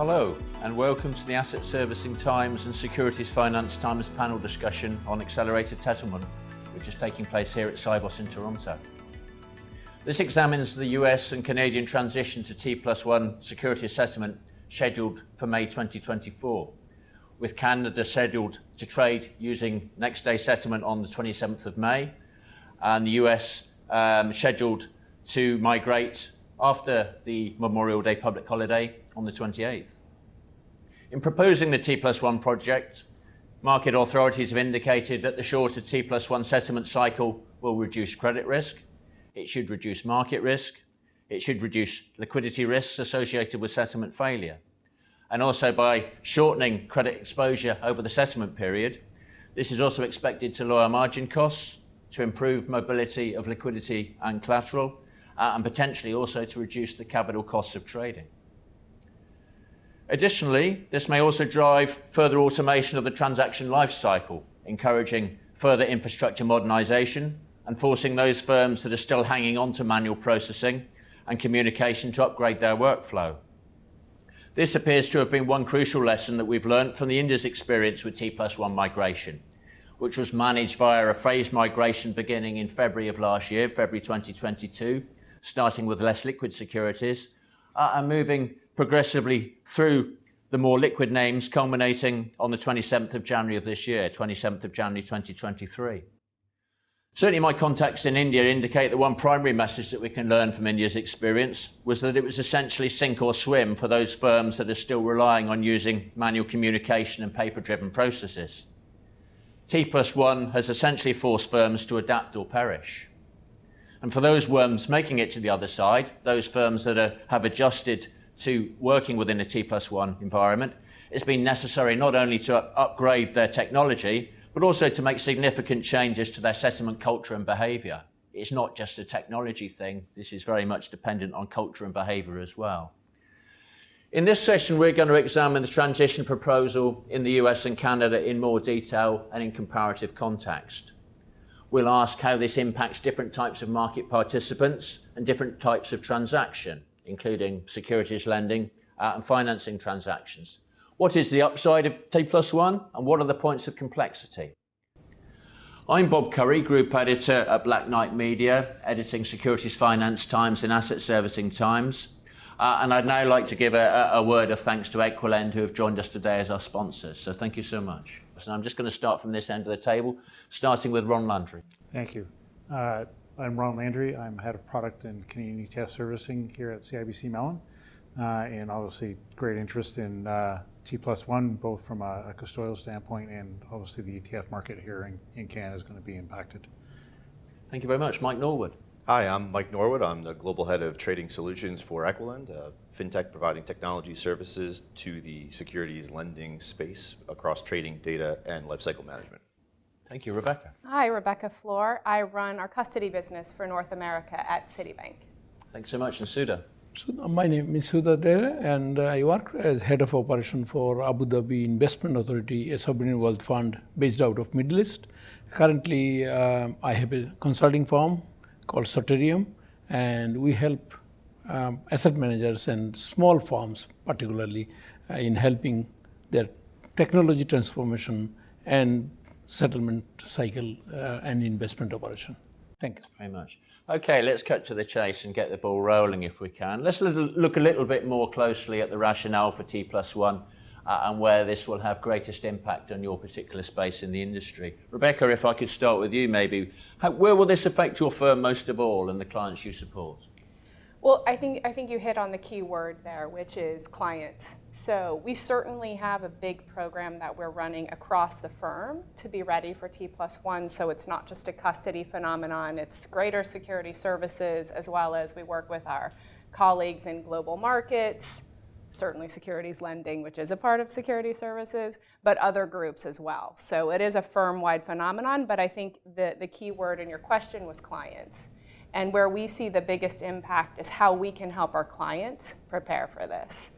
Hello, and welcome to the Asset Servicing Times and Securities Finance Times panel discussion on accelerated settlement, which is taking place here at Cybos in Toronto. This examines the US and Canadian transition to T+1 securities settlement scheduled for May 2024, with Canada scheduled to trade using next day settlement on the 27th of May, and the US scheduled to migrate after the Memorial Day public holiday on the 28th. In proposing the T+1 project, market authorities have indicated that the shorter T+1 settlement cycle will reduce credit risk, it should reduce market risk, it should reduce liquidity risks associated with settlement failure. And also by shortening credit exposure over the settlement period, this is also expected to lower margin costs, to improve mobility of liquidity and collateral, and potentially also to reduce the capital costs of trading. Additionally, this may also drive further automation of the transaction life cycle, encouraging further infrastructure modernization and forcing those firms that are still hanging on to manual processing and communication to upgrade their workflow. This appears to have been one crucial lesson that we've learned from the India's experience with T+1 migration, which was managed via a phased migration beginning in February of last year, February 2022, starting with less liquid securities and moving progressively through the more liquid names, culminating on the 27th of January of this year, 27th of January 2023. Certainly my contacts in India indicate that one primary message that we can learn from India's experience was that it was essentially sink or swim for those firms that are still relying on using manual communication and paper-driven processes. T+1 has essentially forced firms to adapt or perish. And for those firms making it to the other side, those firms that have adjusted to working within a T+1 environment, it's been necessary not only to upgrade their technology, but also to make significant changes to their settlement culture and behavior. It's not just a technology thing, this is very much dependent on culture and behavior as well. In this session, we're going to examine the transition proposal in the US and Canada in more detail and in comparative context. We'll ask how this impacts different types of market participants and different types of transaction, including securities lending and financing transactions. What is the upside of T+1 and what are the points of complexity? I'm Bob Curry, Group Editor at Black Knight Media, editing Securities Finance Times and Asset Servicing Times. And I'd now like to give a word of thanks to Equilend, who have joined us today as our sponsors. So thank you so much. So I'm just going to start from this end of the table, starting with Ron Landry. Thank you. I'm Ron Landry. I'm Head of Product and Canadian ETF Servicing here at CIBC Mellon. And obviously great interest in T+1, both from a custodial standpoint and obviously the ETF market here in Canada is going to be impacted. Thank you very much. Mike Norwood. Hi, I'm Mike Norwood. I'm the Global Head of Trading Solutions for Equilend, a fintech providing technology services to the securities lending space across trading, data, and lifecycle management. Thank you, Rebecca. Hi, Rebecca Floor. I run our custody business for North America at Citibank. Thanks so much. And Sudha. My name is Sudha Dere, and I work as Head of Operation for Abu Dhabi Investment Authority, a sovereign wealth fund based out of Middle East. Currently, I have a consulting firm called Soterium, and we help asset managers and small firms particularly in helping their technology transformation and settlement cycle and investment operation. Thank you very much. Okay, let's cut to the chase and get the ball rolling if we can. Let's look a little bit more closely at the rationale for T+1 and where this will have greatest impact on your particular space in the industry. Rebecca, if I could start with you maybe. Where will this affect your firm most of all and the clients you support? Well, I think you hit on the key word there, which is clients. So we certainly have a big program that we're running across the firm to be ready for T+1. So it's not just a custody phenomenon, it's greater security services, as well as we work with our colleagues in global markets, certainly securities lending, which is a part of security services, but other groups as well. So it is a firm-wide phenomenon, but I think the key word in your question was clients. And where we see the biggest impact is how we can help our clients prepare for this.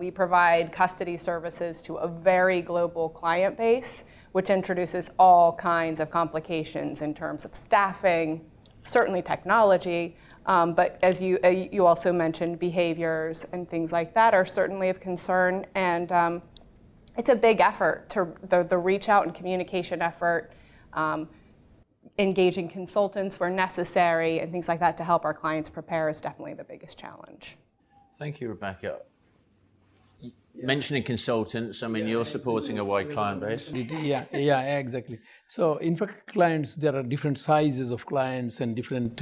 We provide custody services to a very global client base, which introduces all kinds of complications in terms of staffing, certainly technology, But as you also mentioned, behaviors and things like that are certainly of concern, and it's a big effort to the reach out and communication effort, engaging consultants where necessary, and things like that to help our clients prepare is definitely the biggest challenge. Thank you, Rebecca. Mentioning consultants, I mean, you're supporting a wide client base. Yeah, exactly. So in fact, clients, there are different sizes of clients and different,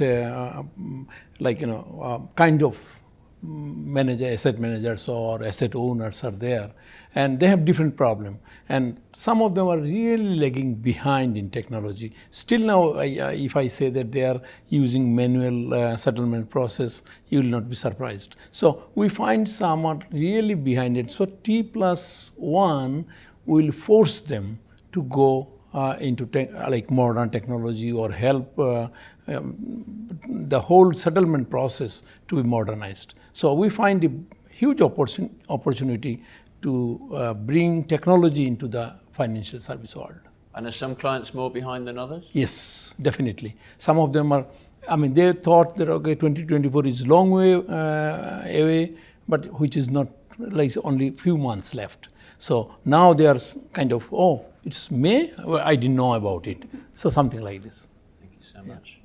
kind of asset managers or asset owners are there, and they have different problem. And some of them are really lagging behind in technology. Still now, if I say that they are using manual settlement process, you will not be surprised. So we find some are really behind it. So T+1 will force them to go into modern technology or help the whole settlement process to be modernized. So we find a huge opportunity to bring technology into the financial service world. And are some clients more behind than others? Yes, definitely. Some of them are, they thought that, okay, 2024 is a long way away, but which is not, like only a few months left. So now they are kind of, oh, it's May? Well, I didn't know about it. So something like this. Thank you so much.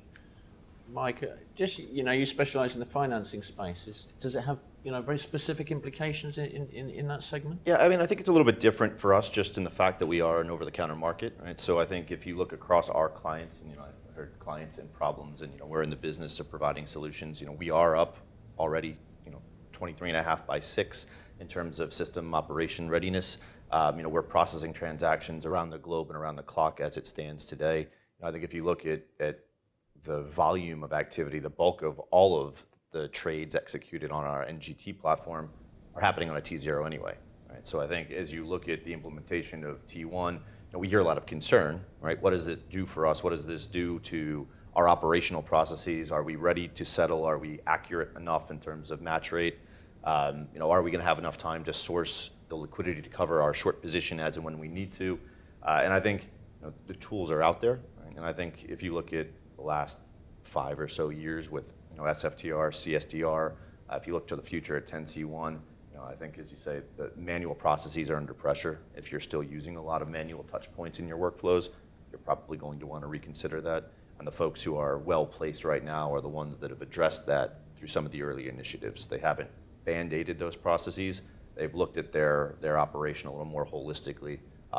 Mike, just, you specialize in the financing space. Does it have, very specific implications in that segment? Yeah, I think it's a little bit different for us just in the fact that we are an over-the-counter market, right? So I think if you look across our clients, and, I've heard clients and problems, and, we're in the business of providing solutions. We are up already, 23.5 by 6 in terms of system operation readiness. We're processing transactions around the globe and around the clock as it stands today. I think if you look at the volume of activity, the bulk of all of the trades executed on our NGT platform are happening on a T0 anyway, right? So I think as you look at the implementation of T1, we hear a lot of concern, right? What does it do for us? What does this do to our operational processes? Are we ready to settle? Are we accurate enough in terms of match rate? Are we going to have enough time to source the liquidity to cover our short position as and when we need to? And I think the tools are out there, right? And I think if you look at the last 5 or so years with SFTR, CSDR, if you look to the future at 10C1, I think, as you say, the manual processes are under pressure. If you're still using a lot of manual touch points in your workflows, you're probably going to want to reconsider that. And the folks who are well placed right now are the ones that have addressed that through some of the early initiatives. They haven't band-aided those processes. They've looked at their operational a little more holistically.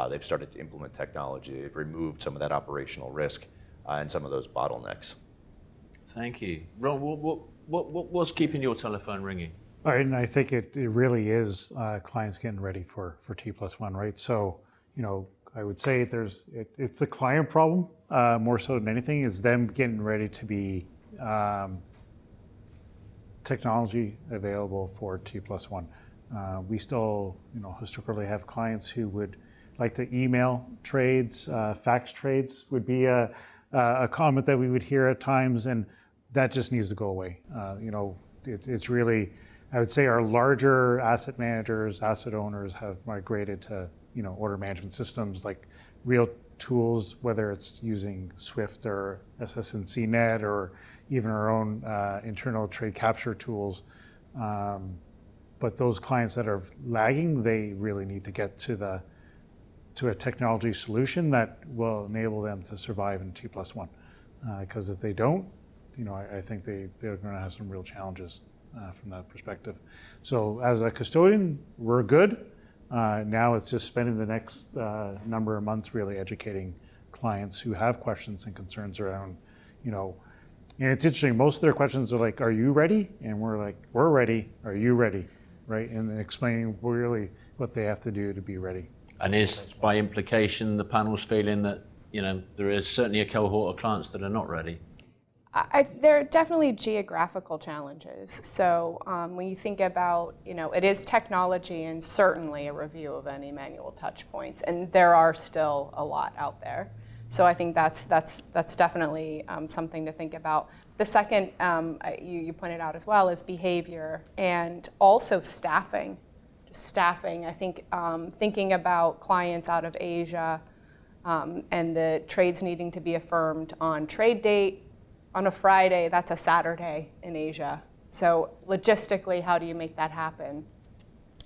They've started to implement technology. They've removed some of that operational risk and some of those bottlenecks. Thank you. Ron, what's keeping your telephone ringing? And I think it really is clients getting ready for T+1, right? So, I would say it's the client problem more so than anything, is them getting ready to be technology available for T+1. We still, historically have clients who would like to email trades, fax trades would be a comment that we would hear at times, and that just needs to go away. It's really, I would say our larger asset managers, asset owners have migrated to, order management systems like real tools, whether it's using Swift or SS&C Net or even our own internal trade capture tools. But those clients that are lagging, they really need to get to a technology solution that will enable them to survive in T+1. Because if they don't, I think they're going to have some real challenges from that perspective. So as a custodian, we're good. Now it's just spending the next number of months really educating clients who have questions and concerns around, and it's interesting, most of their questions are like, are you ready? And we're like, we're ready, are you ready? Right, and then explaining really what they have to do to be ready. And is, by implication, the panel's feeling that, there is certainly a cohort of clients that are not ready? There are definitely geographical challenges. So when you think about, it is technology and certainly a review of any manual touch points, and there are still a lot out there. So I think that's definitely something to think about. The second, you pointed out as well, is behavior and also staffing. I think thinking about clients out of Asia and the trades needing to be affirmed on trade date, on a Friday, that's a Saturday in Asia. So logistically, how do you make that happen?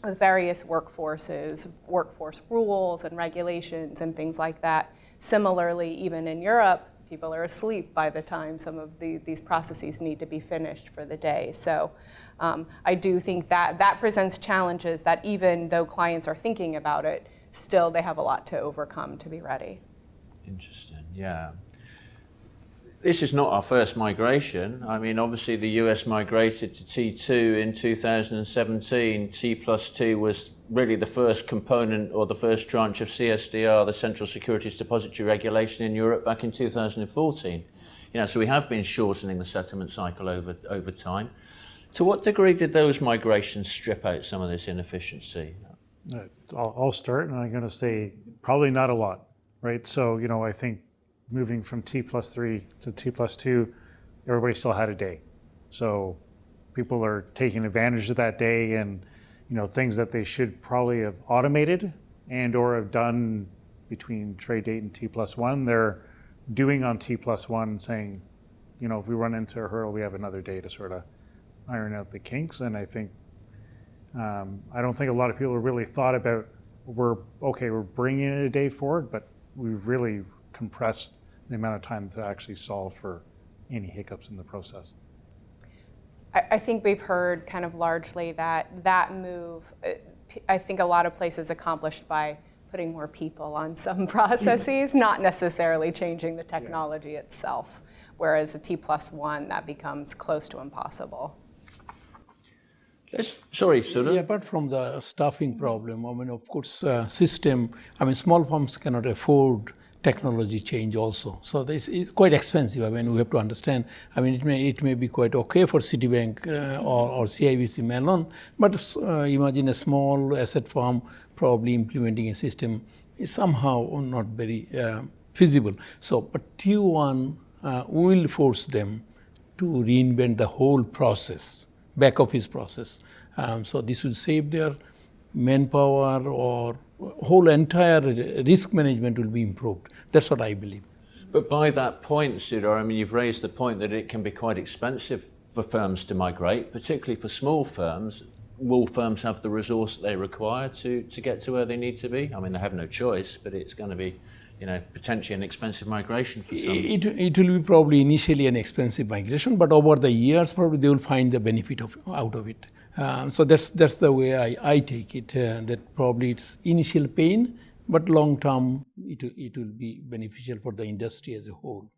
With various workforces, workforce rules and regulations and things like that. Similarly, even in Europe, people are asleep by the time some of these processes need to be finished for the day. So I do think that presents challenges that even though clients are thinking about it, still they have a lot to overcome to be ready. Interesting, yeah. This is not our first migration. I mean, obviously the US migrated to T2 in 2017. T+2 was really the first component or the first tranche of CSDR, the Central Securities Depository Regulation in Europe, back in 2014. So we have been shortening the settlement cycle over time. To what degree did those migrations strip out some of this inefficiency? I'll start, and I'm going to say probably not a lot, right? So, I think moving from T+3 to T+2, everybody still had a day. So people are taking advantage of that day, and things that they should probably have automated and or have done between trade date and T+1, they're doing on T+1, saying, if we run into a hurdle, we have another day to sort of iron out the kinks. And I think, I don't think a lot of people really thought about, we're bringing it a day forward, but we've really compressed the amount of time to actually solve for any hiccups in the process. I think we've heard kind of largely that move, I think a lot of places accomplished by putting more people on some processes, not necessarily changing the technology itself. Whereas a T+1, that becomes close to impossible. Sorry, Sudha. Yeah, apart from the staffing problem, of course, small firms cannot afford technology change also. So this is quite expensive. We have to understand. It may be quite okay for Citibank or CIBC Mellon, but imagine a small asset firm probably implementing a system is somehow not very feasible. So, but T1 will force them to reinvent the whole process, back office process. So this will save their manpower, or whole entire risk management will be improved. That's what I believe. But by that point, Sudha, you've raised the point that it can be quite expensive for firms to migrate, particularly for small firms. Will firms have the resource that they require to get to where they need to be? They have no choice, but it's going to be, potentially an expensive migration for some. It will be probably initially an expensive migration, but over the years, probably they will find the benefit out of it. So that's the way I take it, that probably it's initial pain, but long term it will be beneficial for the industry as a whole.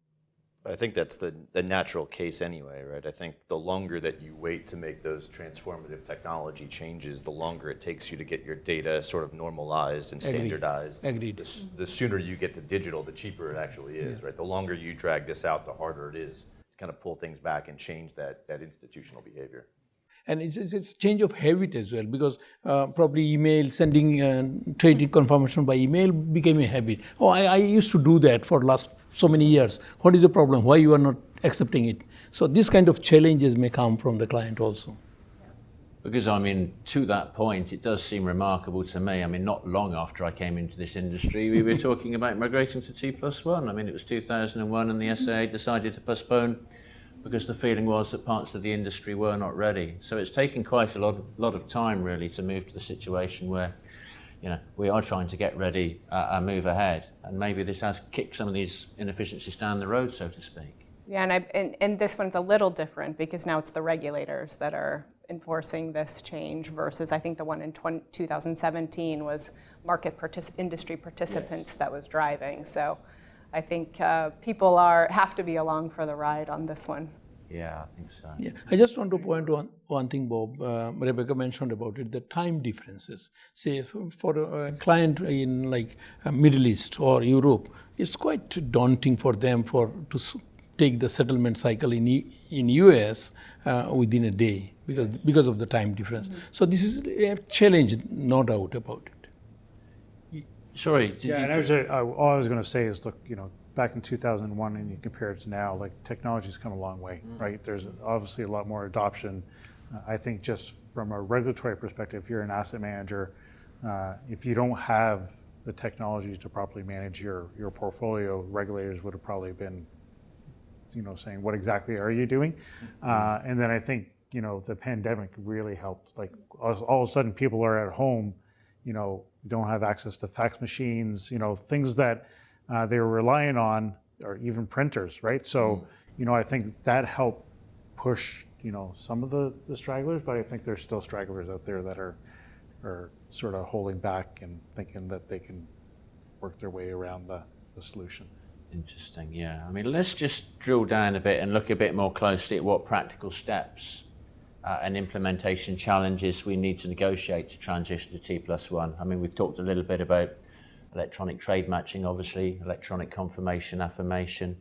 I think that's the natural case anyway, right? I think the longer that you wait to make those transformative technology changes, the longer it takes you to get your data sort of normalized and standardized. Agreed. The sooner you get to digital, the cheaper it actually is, right? The longer you drag this out, the harder it is to kind of pull things back and change that institutional behavior. And it's change of habit as well, because probably sending trading confirmation by email became a habit. I used to do that for last so many years. What is the problem? Why you are not accepting it? So this kind of challenges may come from the client also. Because to that point, it does seem remarkable to me. Not long after I came into this industry, we were talking about migrating to T+1. It was 2001 and the SAA decided to postpone because the feeling was that parts of the industry were not ready. So it's taken quite a lot of time really to move to the situation where we are trying to get ready and move ahead. And maybe this has kicked some of these inefficiencies down the road, so to speak. Yeah, and this one's a little different because now it's the regulators that are enforcing this change versus I think the one in 2017 was industry participants that was driving. So I think people have to be along for the ride on this one. Yeah, I think so. Yeah, I just want to point one thing, Bob. Rebecca mentioned about it, the time differences. Say for a client in Middle East or Europe, it's quite daunting for them to take the settlement cycle in US within a day because of the time difference. Mm-hmm. So this is a challenge, no doubt about it. Sorry. All I was going to say is, look, back in 2001 and you compare it to now, technology's come a long way, right? There's obviously a lot more adoption. I think just from a regulatory perspective, if you're an asset manager, if you don't have the technology to properly manage your portfolio, regulators would have probably been saying what exactly are you doing, and then I think the pandemic really helped. Like all of a sudden, people are at home, don't have access to fax machines, things that they were relying on, or even printers, right? So I think that helped push some of the stragglers, but I think there's still stragglers out there that are sort of holding back and thinking that they can work their way around the solution. Interesting, yeah. I mean, let's just drill down a bit and look a bit more closely at what practical steps and implementation challenges we need to negotiate to transition to T+1. I mean, we've talked a little bit about electronic trade matching, obviously, electronic confirmation, affirmation.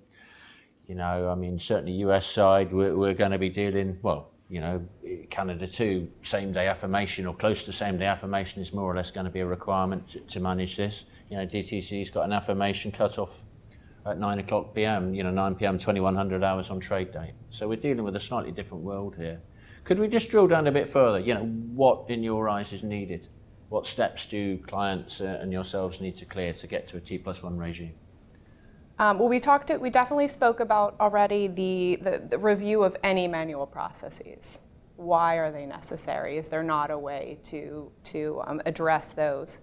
I mean, certainly US side, we're going to be dealing, Canada too, same-day affirmation or close to same-day affirmation is more or less going to be a requirement to manage this. DTC's got an affirmation cut-off at 9 o'clock p.m., 9 p.m., 2100 hours on trade day. So we're dealing with a slightly different world here. Could we just drill down a bit further? What in your eyes is needed? What steps do clients and yourselves need to clear to get to a T+1 regime? Well, we definitely spoke about already the review of any manual processes. Why are they necessary? Is there not a way to address those?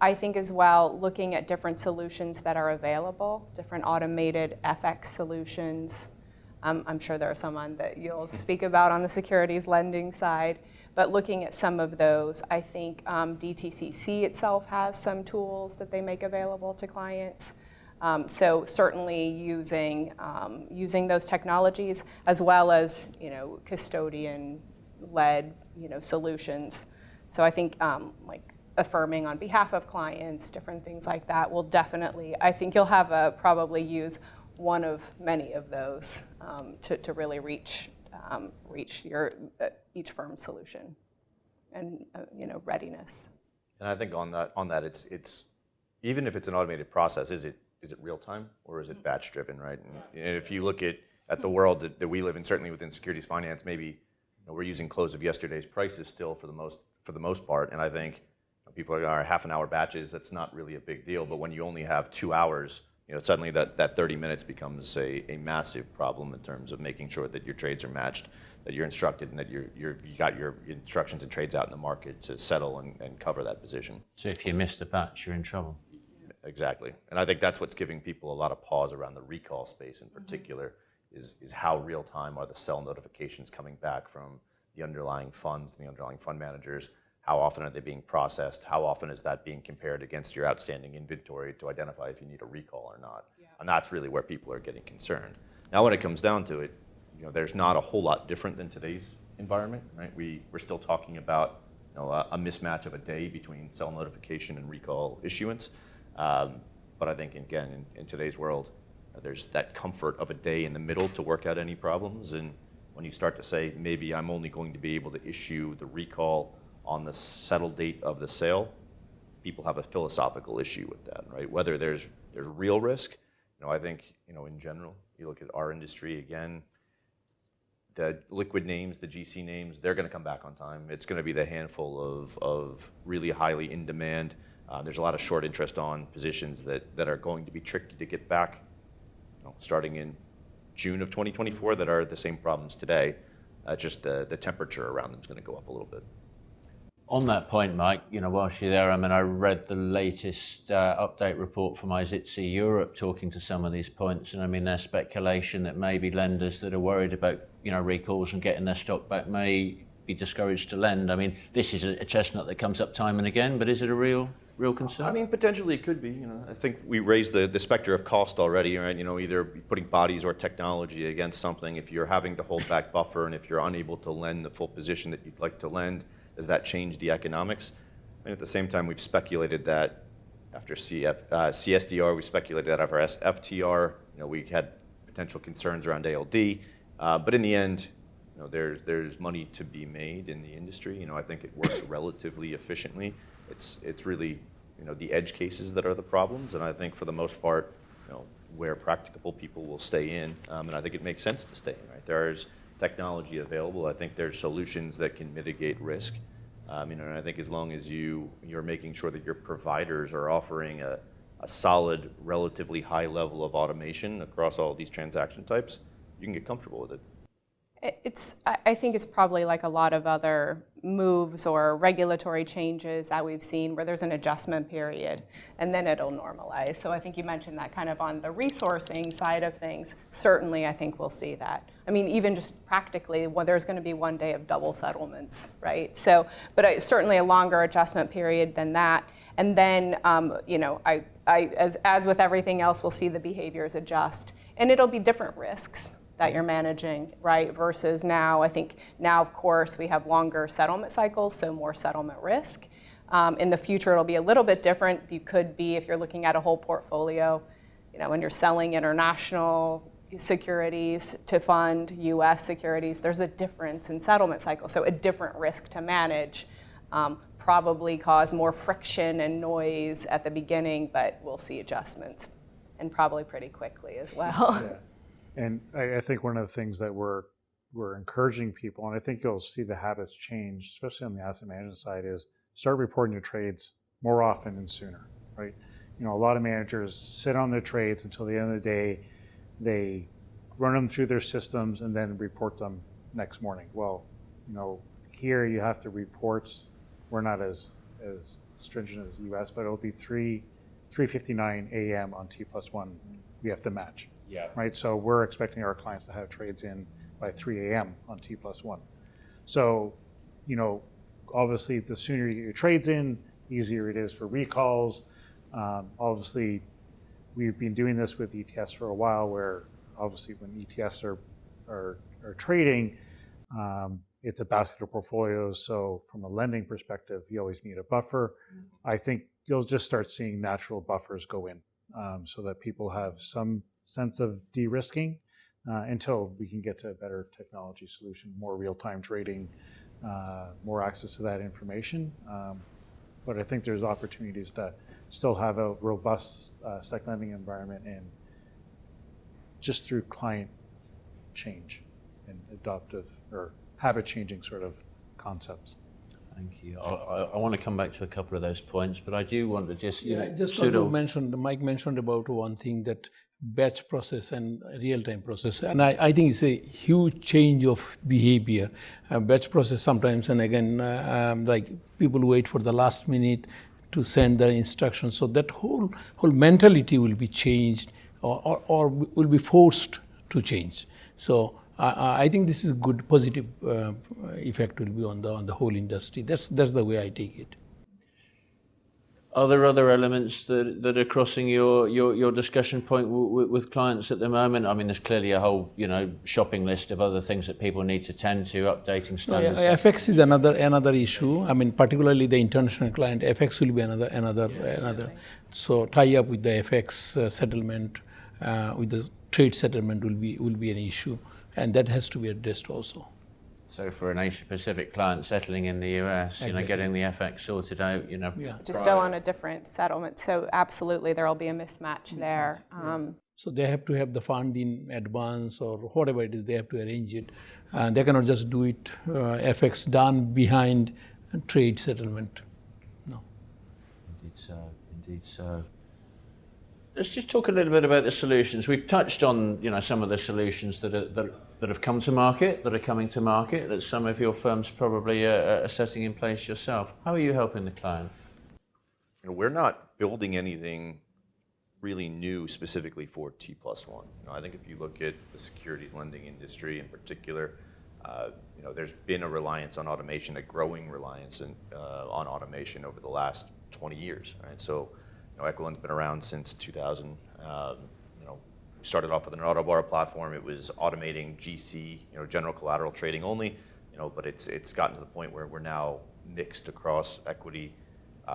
I think as well, looking at different solutions that are available, different automated FX solutions. I'm sure there are some that you'll speak about on the securities lending side, but looking at some of those, I think DTCC itself has some tools that they make available to clients. So certainly using those technologies as well as custodian-led solutions. So I think like affirming on behalf of clients, different things like that will definitely. I think you'll have probably use one of many of those to really reach your each firm's solution and readiness. And I think on that it's even if it's an automated process, is it real time or is it batch driven, right? And if you look at the world that we live in, certainly within securities finance, maybe we're using close of yesterday's prices still for the most part, and I think people are half an hour batches. That's not really a big deal, but when you only have 2 hours. Suddenly that 30 minutes becomes a massive problem in terms of making sure that your trades are matched, that you're instructed, and that you got your instructions and trades out in the market to settle and cover that position. So if you miss the batch, you're in trouble. Exactly. And I think that's what's giving people a lot of pause around the recall space in particular, is how real time are the sell notifications coming back from the underlying funds and the underlying fund managers. How often are they being processed? How often is that being compared against your outstanding inventory to identify if you need a recall or not? Yeah. And that's really where people are getting concerned. Now, when it comes down to it, there's not a whole lot different than today's environment, right? We're still talking about a mismatch of a day between sell notification and recall issuance. But I think, again, in today's world, there's that comfort of a day in the middle to work out any problems. And when you start to say, maybe I'm only going to be able to issue the recall on the settle date of the sale, people have a philosophical issue with that, right? Whether there's real risk, I think, in general, you look at our industry again, the liquid names, the GC names, they're going to come back on time. It's going to be the handful of really highly in demand. There's a lot of short interest on positions that are going to be tricky to get back, starting in June of 2024, that are the same problems today. Just the temperature around them is going to go up a little bit. On that point, Mike, whilst you're there, I read the latest update report from IZITSI Europe talking to some of these points, and there's speculation that maybe lenders that are worried about, recalls and getting their stock back may be discouraged to lend. This is a chestnut that comes up time and again, but is it a real concern? Potentially it could be. I think we raised the specter of cost already, right? Either putting bodies or technology against something. If you're having to hold back buffer and if you're unable to lend the full position that you'd like to lend, does that change the economics? And at the same time, we've speculated that after CSDR, we speculated that after FTR, we had potential concerns around ALD. But in the end, there's money to be made in the industry. I think it works relatively efficiently. It's really, the edge cases that are the problems. And I think for the most part, where practicable, people will stay in. And I think it makes sense to stay in, right? There's technology available. I think there's solutions that can mitigate risk. And I think as long as you're making sure that your providers are offering a solid, relatively high level of automation across all these transaction types, you can get comfortable with it. I think it's probably like a lot of other moves or regulatory changes that we've seen where there's an adjustment period and then it'll normalize. So I think you mentioned that kind of on the resourcing side of things. Certainly, I think we'll see that. I mean, even just practically, well, there's going to be one day of double settlements, right? So, but certainly a longer adjustment period than that. And then, as with everything else, we'll see the behaviors adjust, and it'll be different risks that you're managing, right? Versus now, I think now, of course, we have longer settlement cycles, so more settlement risk. In the future, it'll be a little bit different. You could be, if you're looking at a whole portfolio, when you're selling international securities to fund U.S. securities, there's a difference in settlement cycle, so a different risk to manage. Probably cause more friction and noise at the beginning, but we'll see adjustments, and probably pretty quickly as well. Yeah. And I think one of the things that we're encouraging people, and I think you'll see the habits change, especially on the asset management side, is start reporting your trades more often and sooner, right? A lot of managers sit on their trades until the end of the day, they run them through their systems and then report them next morning. Well, here you have to report. We're not as stringent as the US, but it'll be 3:59 a.m. on T+1. We have to match. Yeah. Right. So we're expecting our clients to have trades in by 3 a.m. on T+1. So, obviously, the sooner you get your trades in, the easier it is for recalls. Obviously, we've been doing this with ETFs for a while, where obviously when ETFs are trading, it's a basket of portfolios. So from a lending perspective, you always need a buffer. I think you'll just start seeing natural buffers go in, so that people have some sense of de-risking until we can get to a better technology solution, more real-time trading, more access to that information. But I think there's opportunities to still have a robust sec lending environment, and just through client change and adoptive or habit-changing sort of concepts. Thank you. I want to come back to a couple of those points, but I do want to just Mike mentioned about one thing, that batch process and real-time process, and I think it's a huge change of behavior. Batch process sometimes, and again, like people wait for the last minute to send the instructions, so that whole mentality will be changed, or will be forced to change. So I think this is a good positive effect will be on the whole industry. That's the way I take it. Are there other elements that are crossing your discussion point with clients at the moment? I mean, there's clearly a whole shopping list of other things that people need to tend to, updating standards. FX is another issue. I mean, particularly the international client, FX will be another. So tie up with the FX settlement, with the trade settlement will be an issue, and that has to be addressed also. So for an Asia-Pacific client settling in the US, Exactly. Getting the FX sorted out, Just still on a different settlement. So absolutely, there will be a mismatch there. So they have to have the fund in advance, or whatever it is, they have to arrange it. They cannot just do it FX done behind trade settlement. No. Indeed so. Let's just talk a little bit about the solutions. We've touched on, some of the solutions that have come to market, that are coming to market, that some of your firms probably are setting in place yourself. How are you helping the client? We're not building anything really new specifically for T+1. I think if you look at the securities lending industry in particular, there's been a reliance on automation, a growing reliance on automation over the last 20 years. Right? So, Equilin's been around since 2000. We started off with an Autobar platform. It was automating GC, general collateral trading only, but it's gotten to the point where we're now mixed across equity,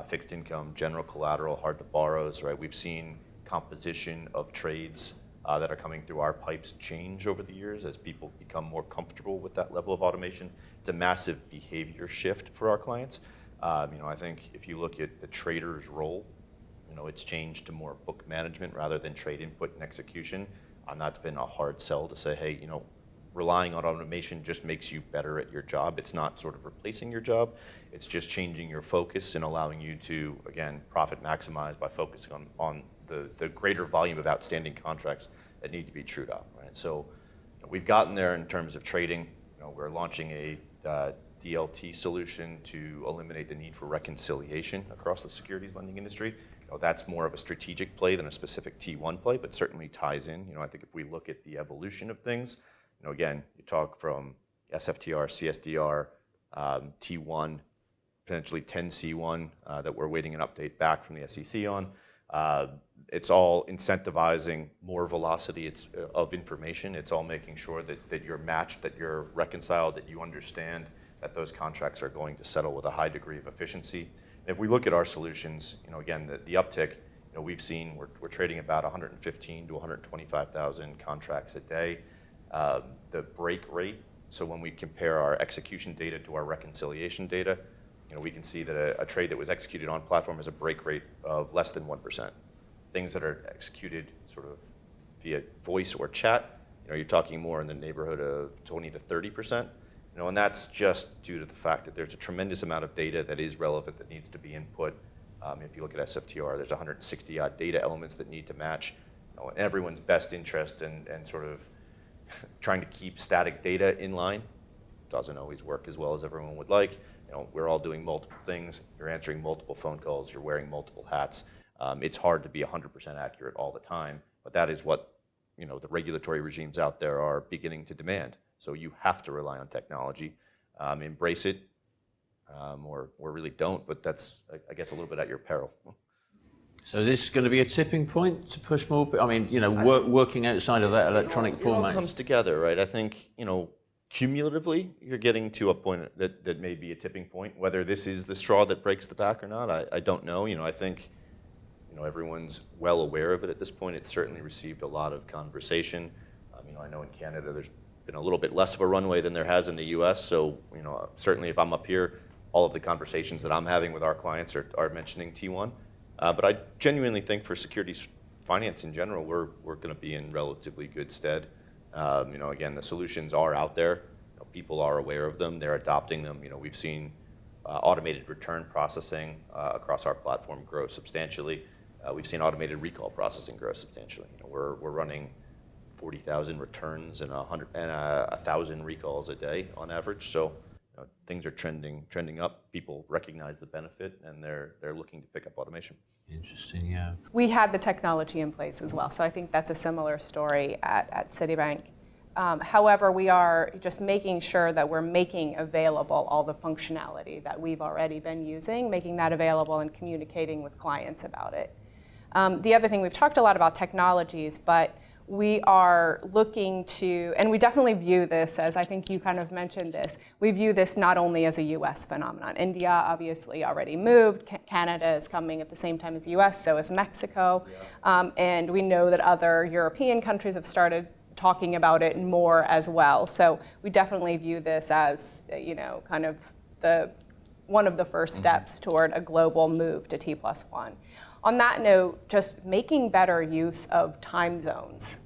fixed income, general collateral, hard to borrows. Right? We've seen composition of trades that are coming through our pipes change over the years as people become more comfortable with that level of automation. It's a massive behavior shift for our clients. I think if you look at the trader's role, it's changed to more book management rather than trade input and execution. And that's been a hard sell to say, hey, relying on automation just makes you better at your job. It's not sort of replacing your job. It's just changing your focus and allowing you to, again, profit maximize by focusing on the greater volume of outstanding contracts that need to be trued up. Right? So We've gotten there in terms of trading. We're launching a DLT solution to eliminate the need for reconciliation across the securities lending industry. That's more of a strategic play than a specific T1 play, but certainly ties in. I think if we look at the evolution of things, again, you talk from SFTR, CSDR, T1, potentially 10C1 that we're waiting an update back from the SEC on. It's all incentivizing more velocity of information. It's all making sure that you're matched, that you're reconciled, that you understand that those contracts are going to settle with a high degree of efficiency. And if we look at our solutions, again, the uptick, we've seen we're trading about 115 to 125,000 contracts a day. The break rate, so when we compare our execution data to our reconciliation data, we can see that a trade that was executed on platform has a break rate of less than 1%. Things that are executed sort of via voice or chat, you're talking more in the neighborhood of 20 to 30%. And that's just due to the fact that there's a tremendous amount of data that is relevant that needs to be input. If you look at SFTR, there's 160 odd data elements that need to match. In everyone's best interest and sort of trying to keep static data in line doesn't always work as well as everyone would like. We're all doing multiple things. You're answering multiple phone calls. You're wearing multiple hats. It's hard to be 100% accurate all the time, but that is what the regulatory regimes out there are beginning to demand. So you have to rely on technology, embrace it, or really don't. But that's, I guess, a little bit at your peril. So this is going to be a tipping point to push more. I mean, working outside of that electronic format. It all comes together, right? I think cumulatively, you're getting to a point that may be a tipping point. Whether this is the straw that breaks the back or not, I don't know. I think everyone's well aware of it at this point. It's certainly received a lot of conversation. I know in Canada there's been a little bit less of a runway than there has in the U.S. So certainly if I'm up here, all of the conversations that I'm having with our clients are mentioning T1. But I genuinely think for securities finance in general, we're going to be in relatively good stead. Again, the solutions are out there. People are aware of them. They're adopting them. We've seen automated return processing across our platform grow substantially. We've seen automated recall processing grow substantially. We're running 40,000 returns and 1,000 recalls a day on average. So things are trending up. People recognize the benefit, and they're looking to pick up automation. Interesting, yeah. We had the technology in place as well, so I think that's a similar story at Citibank. However, we are just making sure that we're making available all the functionality that we've already been using, making that available and communicating with clients about it. The other thing, we've talked a lot about technologies, but we are looking to, and we definitely view this as, I think you kind of mentioned this, we view this not only as a US phenomenon. India obviously already moved, Canada is coming at the same time as the US, so is Mexico, and we know that other European countries have started talking about it more as well. So we definitely view this as, kind of one of the first steps toward a global move to T+1. On that note, just making better use of time zones.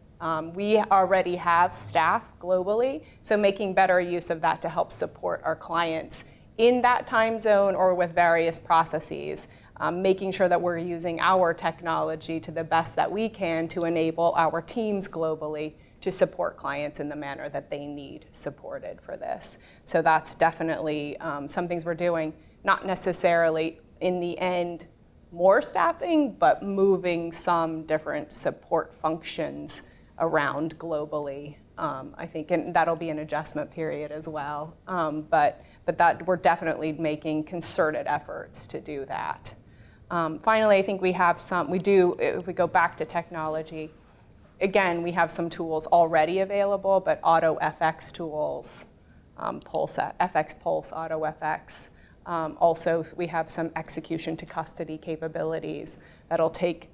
We already have staff globally, so making better use of that to help support our clients in that time zone or with various processes, making sure that we're using our technology to the best that we can to enable our teams globally to support clients in the manner that they need supported for this. So that's definitely some things we're doing, not necessarily in the end more staffing, but moving some different support functions around globally. I think, and that'll be an adjustment period as well. But that we're definitely making concerted efforts to do that. Finally, I think if we go back to technology, again, we have some tools already available, but auto FX tools, FX Pulse, auto FX. Also, we have some execution to custody capabilities that'll take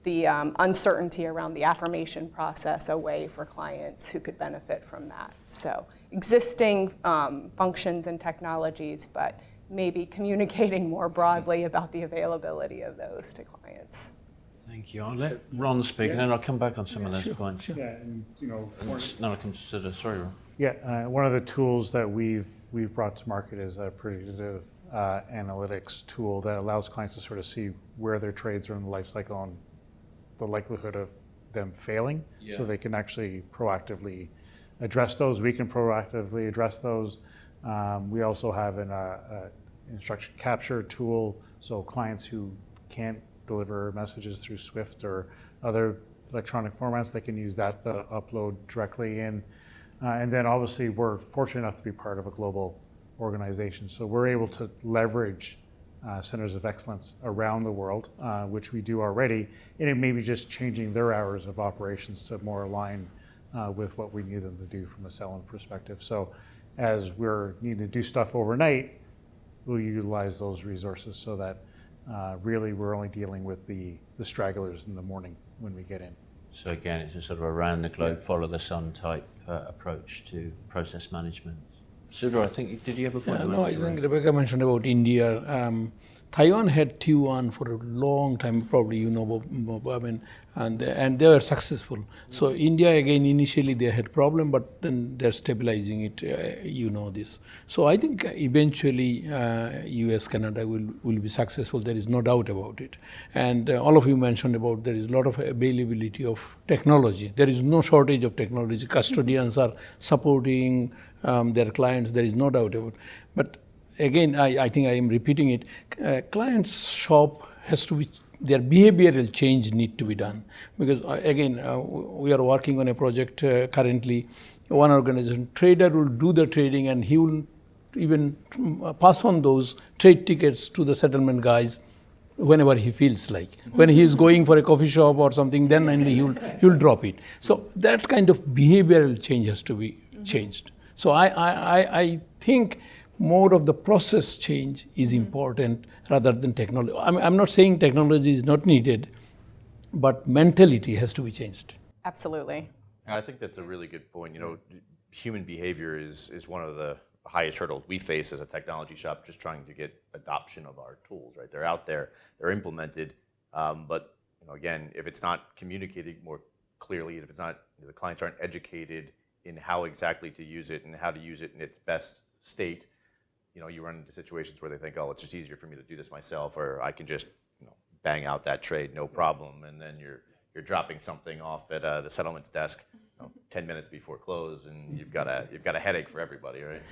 the uncertainty around the affirmation process away for clients who could benefit from that. So existing functions and technologies, but maybe communicating more broadly about the availability of those to clients. Thank you. I'll let Ron speak, and then I'll come back on some of those points. Yeah, and Now I can consider. Sorry, Ron. Yeah, one of the tools that we've brought to market is a predictive analytics tool that allows clients to sort of see where their trades are in the life cycle and the likelihood of them failing, Yeah. so they can actually proactively address those. We can proactively address those. We also have an instruction capture tool, so clients who can't deliver messages through Swift or other electronic formats, they can use that to upload directly in. And then obviously we're fortunate enough to be part of a global organization, so we're able to leverage centers of excellence around the world, which we do already, and it may be just changing their hours of operations to more align with what we need them to do from a selling perspective. So as we're needing to do stuff overnight, we'll utilize those resources so that really we're only dealing with the stragglers in the morning when we get in. So again, it's a sort of around the globe, follow the sun type approach to process management. Sudha, I think, did you have a point? No, I think Rebecca mentioned about India. Taiwan had T+1 for a long time, probably you know, I mean, and they were successful. So India, again, initially they had problem, but then they're stabilizing it, you know this. So I think eventually US, Canada will be successful, there is no doubt about it. And all of you mentioned about there is a lot of availability of technology. There is no shortage of technology. Custodians are supporting their clients, there is no doubt about it. But again, I think I am repeating it. Clients' shop has to be, their behavioral change need to be done. Because again, we are working on a project currently. One organization, trader will do the trading and he will even pass on those trade tickets to the settlement guys whenever he feels like. When he is going for a coffee shop or something, then only he'll drop it. So that kind of behavioral change has to be changed. So I think more of the process change is important rather than technology. I'm not saying technology is not needed, but mentality has to be changed. Absolutely. And I think that's a really good point. You know, human behavior is one of the highest hurdles we face as a technology shop, just trying to get adoption of our tools, right? They're out there, they're implemented, but you know, again, if it's not communicated more clearly, if it's not, the clients aren't educated in how exactly to use it and how to use it in its best state, you know, you run into situations where they think, oh, it's just easier for me to do this myself, or I can just, you know, bang out that trade, no problem, and then you're dropping something off at the settlements desk, you know, 10 minutes before close, and you've got a headache for everybody, right?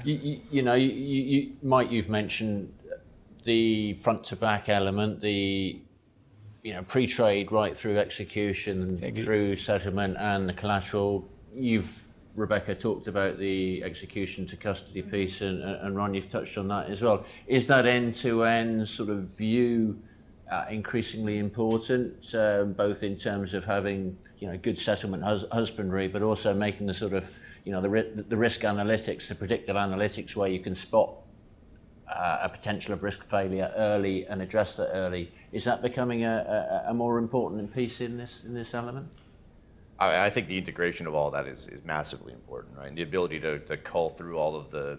You know, Mike, you've mentioned the front to back element, the pre-trade right through execution, through settlement and the collateral. Rebecca talked about the execution to custody piece, and Ron, you've touched on that as well. Is that end-to-end sort of view increasingly important, both in terms of having good settlement husbandry, but also making the sort of the risk analytics, the predictive analytics, where you can spot a potential of risk failure early and address that early? Is that becoming a more important piece in this element? I think the integration of all that is massively important, right? And the ability to cull through all of the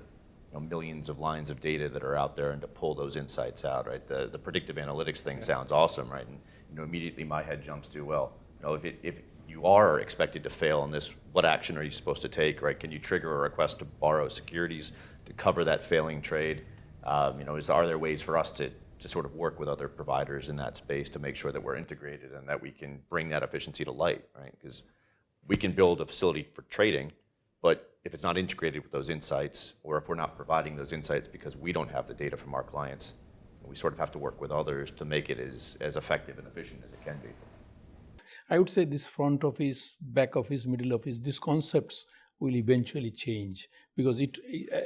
millions of lines of data that are out there and to pull those insights out, right? The predictive analytics thing sounds awesome, right? And immediately my head jumps to, well, if you are expected to fail in this, what action are you supposed to take, right? Can you trigger a request to borrow securities to cover that failing trade? Are there ways for us to sort of work with other providers in that space to make sure that we're integrated and that we can bring that efficiency to light, right? Because we can build a facility for trading, but if it's not integrated with those insights, or if we're not providing those insights because we don't have the data from our clients, we sort of have to work with others to make it as effective and efficient as it can be. I would say this front office, back office, middle office, these concepts will eventually change because it,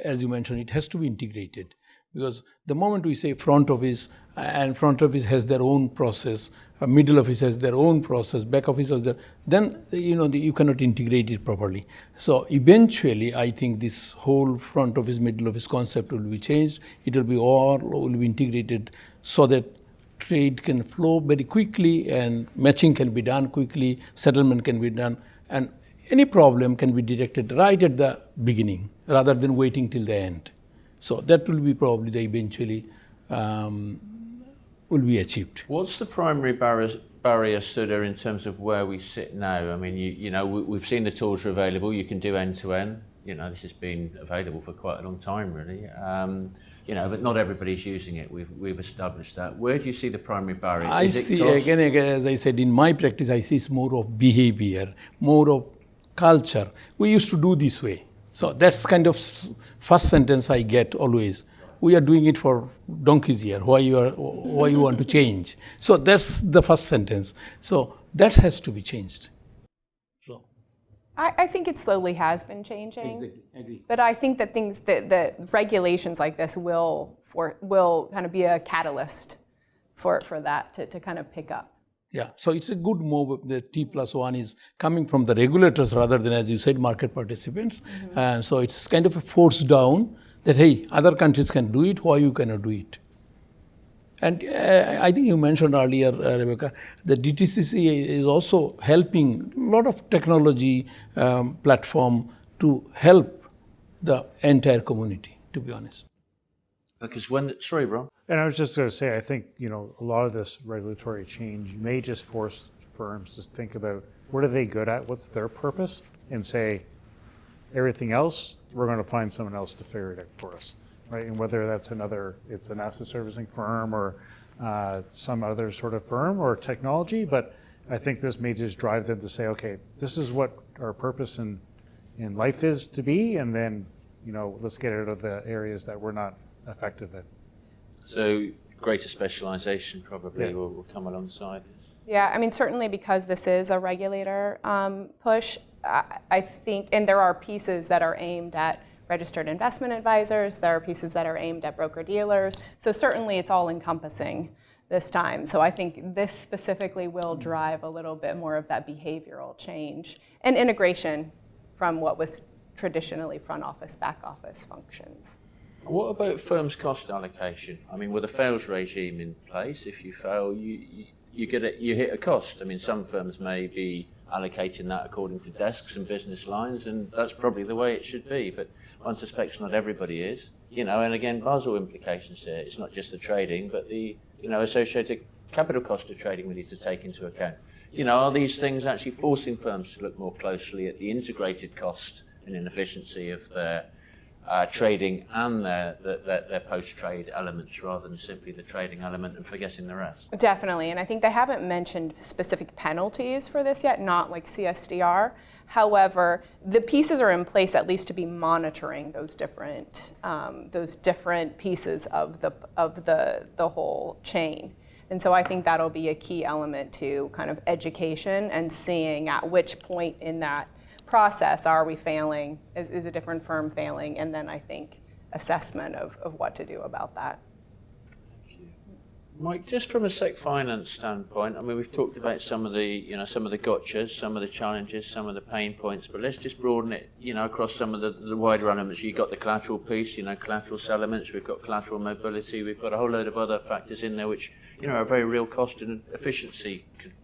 as you mentioned, it has to be integrated. Because the moment we say front office, and front office has their own process, middle office has their own process, back office has their, then you cannot integrate it properly. So eventually, I think this whole front office, middle office concept will be changed. It will be integrated so that trade can flow very quickly and matching can be done quickly, settlement can be done, and any problem can be detected right at the beginning rather than waiting till the end. So that will be probably the eventually will be achieved. What's the primary barrier, Sudha, in terms of where we sit now? I mean, we've seen the tools are available. You can do end to end. This has been available for quite a long time, really. but not everybody's using it. We've established that. Where do you see the primary barrier? I Is it see, cost? again, as I said, in my practice, I see it's more of behavior, more of culture. We used to do this way. So that's kind of first sentence I get always. We are doing it for donkey's year. Why you want to change? So that's the first sentence. So that has to be changed. So I think it slowly has been changing. exactly, agree. But I think that that regulations like this will kind of be a catalyst for that to kind of pick up. Yeah, so it's a good move. The T+1 is coming from the regulators rather than, as you said, market participants. So it's kind of a force down that, hey, other countries can do it, why you cannot do it? And I think you mentioned earlier, Rebecca, the DTCC is also helping a lot of technology platform to help the entire community, to be honest. Because sorry, Ron. And I was just going to say, I think, a lot of this regulatory change may just force firms to think about what are they good at, what's their purpose, and say, everything else, we're going to find someone else to figure it out for us, right? And whether that's it's an asset servicing firm or some other sort of firm or technology, but I think this may just drive them to say, okay, this is what our purpose in life is to be, and then, let's get out of the areas that we're not effective in. So greater specialization probably will come alongside this. Yeah, I mean, certainly because this is a regulator push, I think, and there are pieces that are aimed at registered investment advisors, there are pieces that are aimed at broker-dealers, so certainly it's all encompassing this time. So I think this specifically will drive a little bit more of that behavioral change and integration from what was traditionally front office, back office functions. What about firms' cost allocation? I mean, with a fails regime in place, if you fail, you hit a cost. I mean, some firms may be allocating that according to desks and business lines, and that's probably the way it should be. But one suspects not everybody is. And again, Basel implications here. It's not just the trading, but the associated capital cost of trading we need to take into account. Are these things actually forcing firms to look more closely at the integrated cost and inefficiency of their trading and their post-trade elements rather than simply the trading element and forgetting the rest? Definitely, and I think they haven't mentioned specific penalties for this yet, not like CSDR. However, the pieces are in place at least to be monitoring those different pieces of the whole chain. And so I think that'll be a key element to kind of education and seeing at which point in that process are we failing, is a different firm failing, and then I think assessment of what to do about that. Thank you. Mike, just from a sec finance standpoint, I mean, we've talked about some of the gotchas, some of the challenges, some of the pain points, but let's just broaden it, across some of the wider elements. You've got the collateral piece, collateral settlements, we've got collateral mobility, we've got a whole load of other factors in there which, are very real cost and efficiency.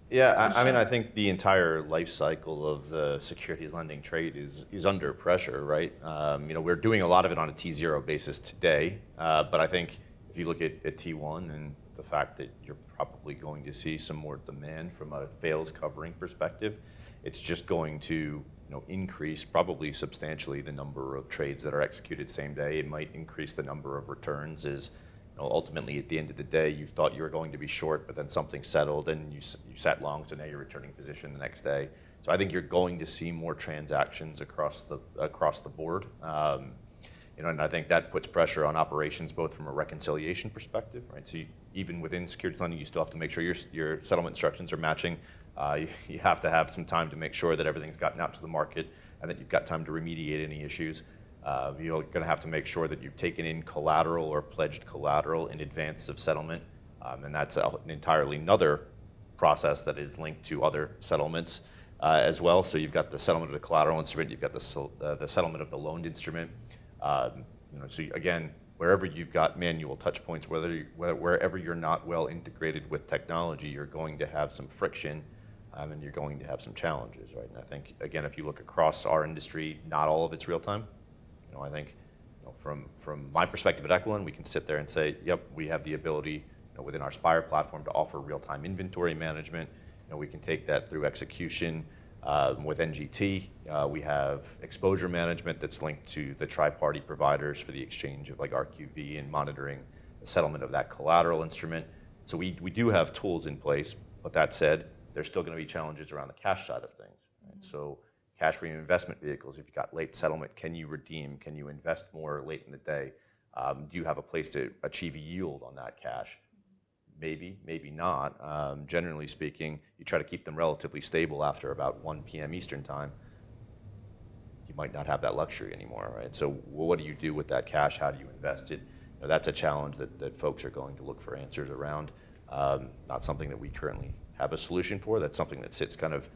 Yeah, I mean, I think the entire life cycle of the securities lending trade is under pressure, right? We're doing a lot of it on a T0 basis today, but I think if you look at T1 and the fact that you're probably going to see some more demand from a fails covering perspective, it's just going to increase probably substantially the number of trades that are executed same day. It might increase the number of returns as ultimately, at the end of the day, you thought you were going to be short, but then something settled and you sat long, so now you're returning position the next day. So I think you're going to see more transactions across the board. And I think that puts pressure on operations both from a reconciliation perspective, right? So even within securities lending, you still have to make sure your settlement instructions are matching. You have to have some time to make sure that everything's gotten out to the market and that you've got time to remediate any issues. You're going to have to make sure that you've taken in collateral or pledged collateral in advance of settlement, and that's an entirely another process that is linked to other settlements as well. So you've got the settlement of the collateral instrument, you've got the settlement of the loaned instrument. So again, wherever you've got manual touch points, wherever you're not well integrated with technology, you're going to have some friction. And you're going to have some challenges, right? And I think, again, if you look across our industry, not all of it's real time. I think from my perspective at Equilin, we can sit there and say, yep, we have the ability within our Spire platform to offer real-time inventory management. We can take that through execution With NGT, we have exposure management that's linked to the tri-party providers for the exchange of like RQV and monitoring the settlement of that collateral instrument. So we do have tools in place, but that said, there's still going to be challenges around the cash side of things. Right? So cash reinvestment vehicles, if you got late settlement, can you redeem? Can you invest more late in the day? Do you have a place to achieve a yield on that cash? Maybe, maybe not. Generally speaking, you try to keep them relatively stable after about 1 p.m. Eastern time. You might not have that luxury anymore, right? So what do you do with that cash? How do you invest it? You know, that's a challenge that folks are going to look for answers around. Not something that we currently have a solution for. That's something that sits kind of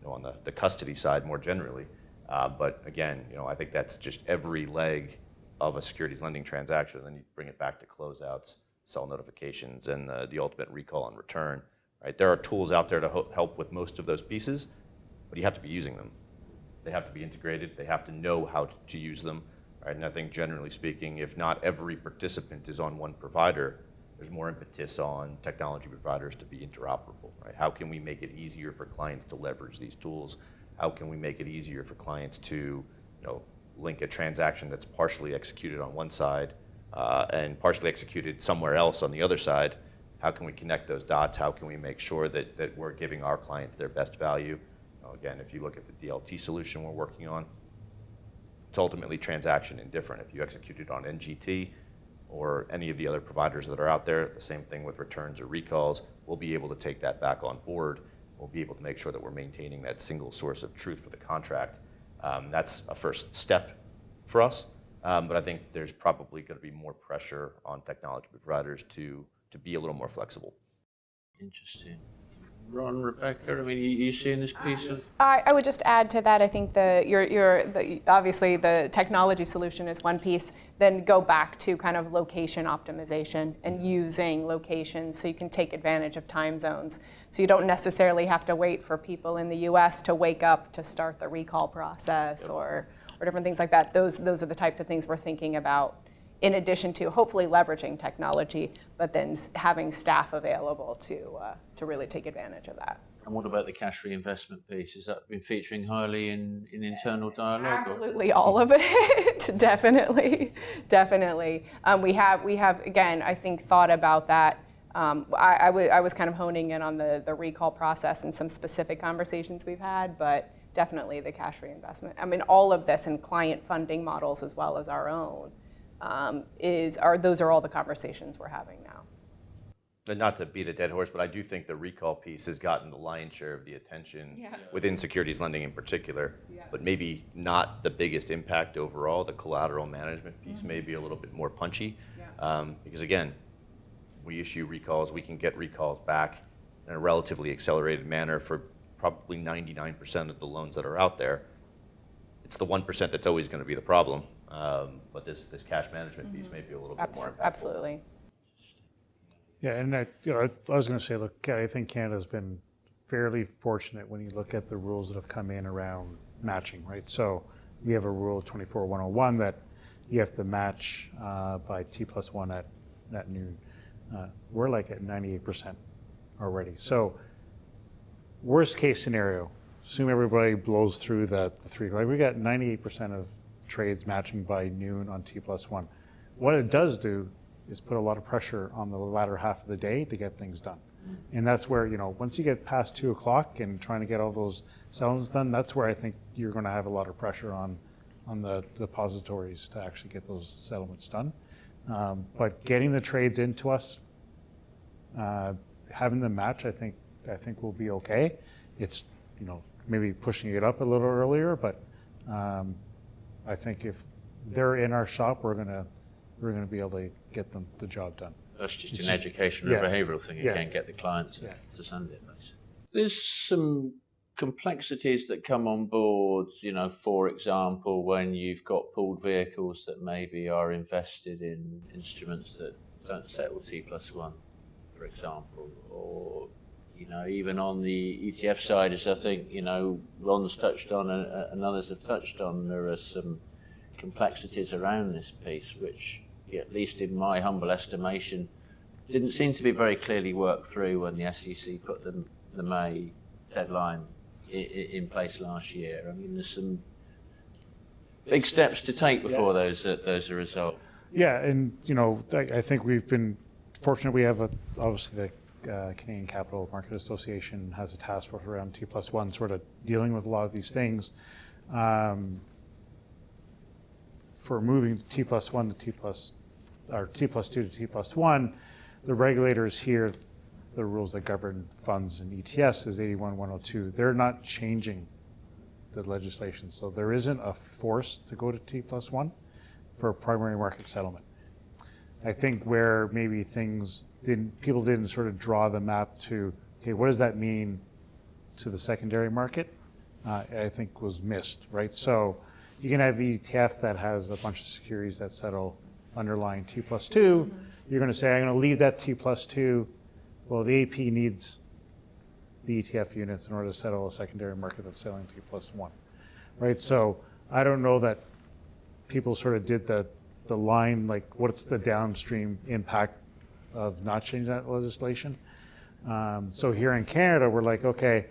on the custody side more generally. But again, I think that's just every leg of a securities lending transaction. Then you bring it back to closeouts, sell notifications, and the ultimate recall and return. Right? There are tools out there to help with most of those pieces, but you have to be using them. They have to be integrated. They have to know how to use them. Right? And I think generally speaking, if not every participant is on one provider, there's more impetus on technology providers to be interoperable. Right? How can we make it easier for clients to leverage these tools? How can we make it easier for clients to link a transaction that's partially executed on one side and partially executed somewhere else on the other side? How can we connect those dots? How can we make sure that we're giving our clients their best value? Again, if you look at the DLT solution we're working on, it's ultimately transaction indifferent. If you execute it on NGT or any of the other providers that are out there, the same thing with returns or recalls, we'll be able to take that back on board. We'll be able to make sure that we're maintaining that single source of truth for the contract. That's a first step for us, but I think there's probably going to be more pressure on technology providers to be a little more flexible. Interesting. Ron, Rebecca, I mean, you seeing this piece of? I would just add to that. I think obviously the technology solution is one piece. Then go back to kind of location optimization and using locations so you can take advantage of time zones. So you don't necessarily have to wait for people in the U.S. to wake up to start the recall process or different things like that. Those are the types of things we're thinking about, in addition to hopefully leveraging technology, but then having staff available to really take advantage of that. And what about the cash reinvestment piece? Has that been featuring highly in internal dialogue? Absolutely, all of it. Definitely. We have again, I think, thought about that. I was kind of honing in on the recall process and some specific conversations we've had, but definitely the cash reinvestment. I mean, all of this and client funding models as well as our own. Those are all the conversations we're having now. And not to beat a dead horse, but I do think the recall piece has gotten the lion's share of the attention within securities lending in particular, but maybe not the biggest impact overall. The collateral management piece may be a little bit more punchy because again, we issue recalls, we can get recalls back in a relatively accelerated manner for probably 99% of the loans that are out there. It's the 1% that's always going to be the problem. But this cash management piece may be a little bit more impactful. Absolutely. Yeah, and I was going to say, look, I think Canada's been fairly fortunate when you look at the rules that have come in around matching, right? So we have a rule 24-101 that you have to match by T+1 at noon. We're like at 98% already. So worst case scenario, assume everybody blows through the three. Like we got 98% of trades matching by noon on T+1. What it does do is put a lot of pressure on the latter half of the day to get things done. And that's where, once you get past 2 o'clock and trying to get all those settlements done, that's where I think you're going to have a lot of pressure on the depositories to actually get those settlements done. But getting the trades into us, having them match, I think will be okay. It's, maybe pushing it up a little earlier, but I think if they're in our shop, we're gonna be able to get them the job done. That's just an educational and behavioural thing. You can't get the client to send it. There's some complexities that come on board. For example, when you've got pooled vehicles that maybe are invested in instruments that don't settle T+1, for example, or even on the ETF side, as I think, Ron's touched on and others have touched on, there are some complexities around this piece, which, at least in my humble estimation, didn't seem to be very clearly worked through when the SEC put the May deadline in place last year. I mean, there's some big steps to take before those are resolved. Yeah, and I think we've been fortunate. We have obviously the Canadian Capital Market Association has a task force around T+1, sort of dealing with a lot of these things. For moving T+1 to T+2 to T+1, the regulators here, the rules that govern funds and ETFs is 81-102. They're not changing the legislation, so there isn't a force to go to T+1 for primary market settlement. I think where maybe people didn't sort of draw the map to, okay, what does that mean to the secondary market? I think was missed, right? So you can have ETF that has a bunch of securities that settle underlying T+2. You're going to say, I'm going to leave that T+2. Well, the AP needs the ETF units in order to settle a secondary market that's selling T+1, right? So I don't know that people sort of did the line, like what's the downstream impact of not changing that legislation? So here in Canada, we're like, okay,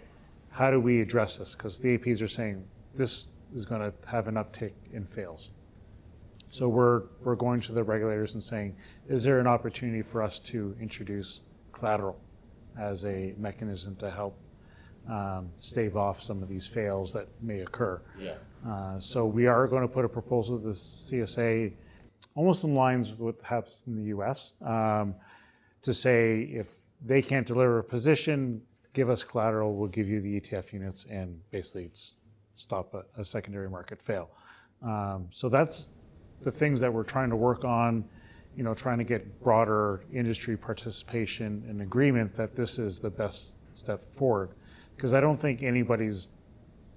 how do we address this? Because the APs are saying this is going to have an uptick in fails. So we're going to the regulators and saying, is there an opportunity for us to introduce collateral as a mechanism to help stave off some of these fails that may occur? Yeah. So we are going to put a proposal to the CSA, almost in lines with what happens in the US, to say if they can't deliver a position, give us collateral, we'll give you the ETF units and basically stop a secondary market fail. So that's the things that we're trying to work on, trying to get broader industry participation and agreement that this is the best step forward. Because I don't think anybody's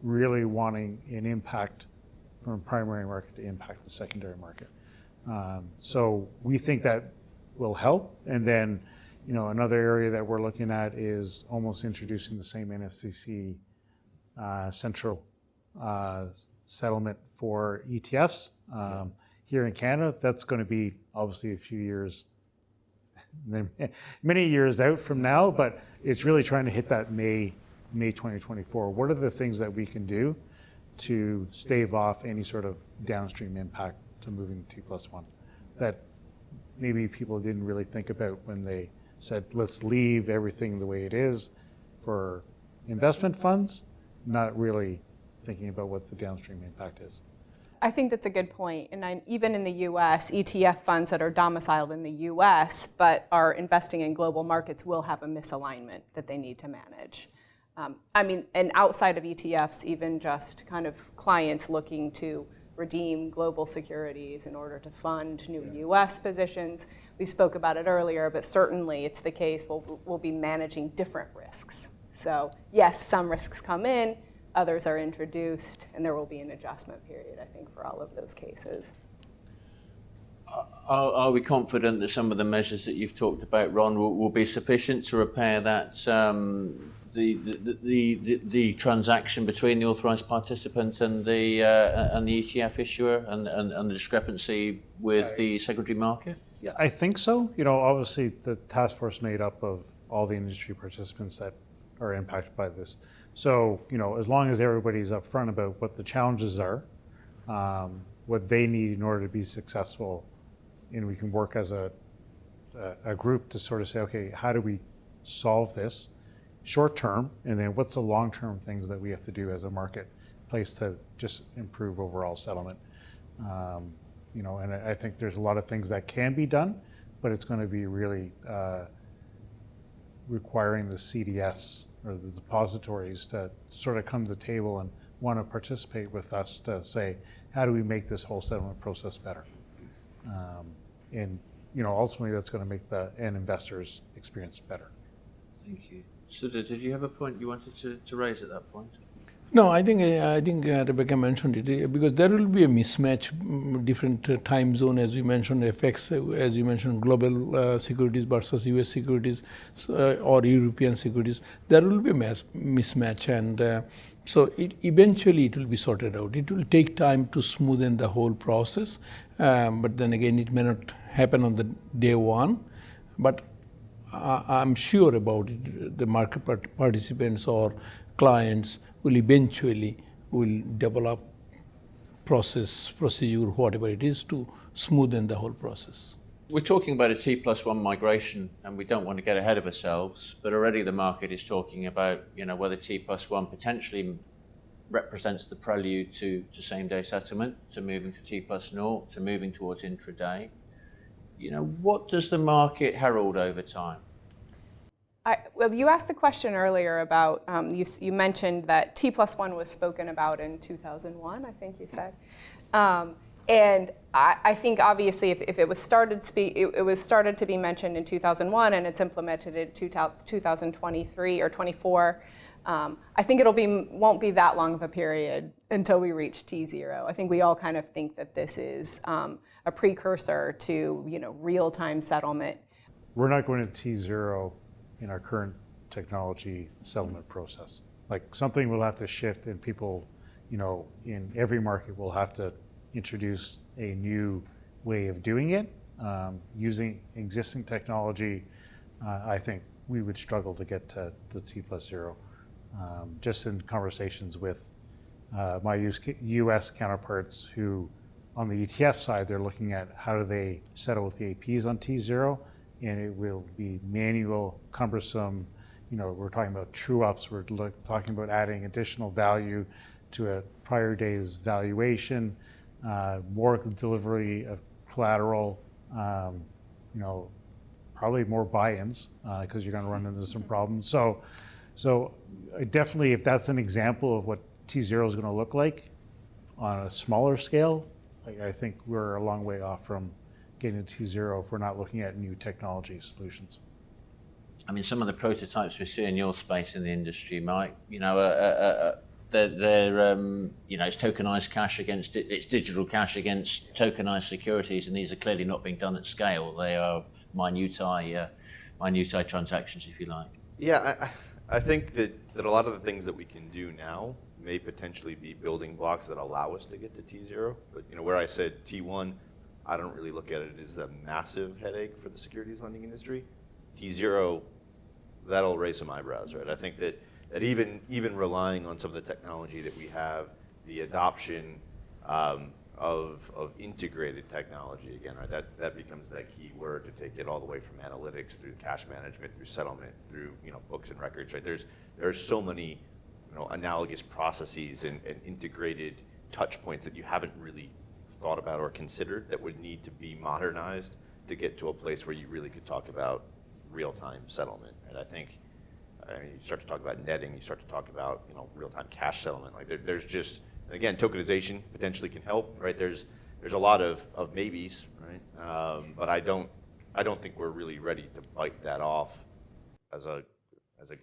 really wanting an impact from a primary market to impact the secondary market. So we think that will help. And then, another area that we're looking at is almost introducing the same NSCC central settlement for ETFs. Here in Canada, that's going to be obviously a few years, many years out from now, but it's really trying to hit that May 2024. What are the things that we can do to stave off any sort of downstream impact to moving to T+1 that maybe people didn't really think about when they said, let's leave everything the way it is for investment funds, not really thinking about what the downstream impact is. I think that's a good point. And even in the US, ETF funds that are domiciled in the US but are investing in global markets will have a misalignment that they need to manage. And outside of ETFs, even just kind of clients looking to redeem global securities in order to fund new US positions. We spoke about it earlier, but certainly it's the case we'll be managing different risks. So yes, some risks come in, others are introduced, and there will be an adjustment period, I think, for all of those cases. Are we confident that some of the measures that you've talked about, Ron, will be sufficient to repair that the transaction between the authorised participant and the ETF issuer and the discrepancy with the secondary market? Yeah, I think so. Obviously the task force made up of all the industry participants that are impacted by this. So, as long as everybody's upfront about what the challenges are, what they need in order to be successful, and we can work as a group to sort of say, okay, how do we solve this short term, and then what's the long-term things that we have to do as a marketplace to just improve overall settlement. And I think there's a lot of things that can be done, but it's going to be really requiring the CDS or the depositories to sort of come to the table and want to participate with us to say, how do we make this whole settlement process better? And ultimately that's going to make the end investors' experience better. Thank you. So did you have a point you wanted to raise at that point? No, I think Rebecca mentioned it because there will be a mismatch, different time zone as you mentioned, effects as you mentioned, global securities versus US securities or European securities. There will be a mismatch, and so eventually it will be sorted out. It will take time to smoothen the whole process, but then again, it may not happen on the day one. But I'm sure about it, the market participants or clients will eventually develop procedure, whatever it is, to smoothen the whole process. We're talking about a T+1 migration, and we don't want to get ahead of ourselves, but already the market is talking about, whether T+1 potentially represents the prelude to same-day settlement, to moving to T+0, to moving towards intraday. What does the market herald over time? Well, you asked the question earlier about, you mentioned that T+1 was spoken about in 2001, I think you said. And I think obviously if it was started to be mentioned in 2001 and it's implemented in 2023 or 24, I think won't be that long of a period until we reach T0. I think we all kind of think that this is a precursor to real-time settlement. We're not going to T0 in our current technology settlement process. Like, something will have to shift, and people, in every market will have to introduce a new way of doing it. Using existing technology, I think we would struggle to get to T+0. Just in conversations with my US counterparts who, on the ETF side, they're looking at how do they settle with the APs on T0, and it will be manual, cumbersome. We're talking about true-ups, we're talking about adding additional value to a prior day's valuation, more delivery of collateral, probably more buy-ins because you're going to run into some problems. So definitely, if that's an example of what T0 is going to look like on a smaller scale, I think we're a long way off from getting to T0 if we're not looking at new technology solutions. I mean, some of the prototypes we see in your space in the industry, Mike, they're it's tokenized cash against it's digital cash against tokenized securities, and these are clearly not being done at scale. They are minutiae transactions, if you like. Yeah, I think that a lot of the things that we can do now may potentially be building blocks that allow us to get to T0. But where I said T1, I don't really look at it as a massive headache for the securities lending industry. T0, that'll raise some eyebrows, right? I think that even relying on some of the technology that we have, the adoption of integrated technology, again, right? That becomes that key word to take it all the way from analytics through cash management, through settlement, through books and records, right? There's so many analogous processes and integrated touch points that you haven't really thought about or considered that would need to be modernized to get to a place where you really could talk about real-time settlement. And I think you start to talk about netting, you start to talk about real-time cash settlement. Like there's just, again, tokenization potentially can help, right? There's a lot of maybes, right? But I don't think we're really ready to bite that off as a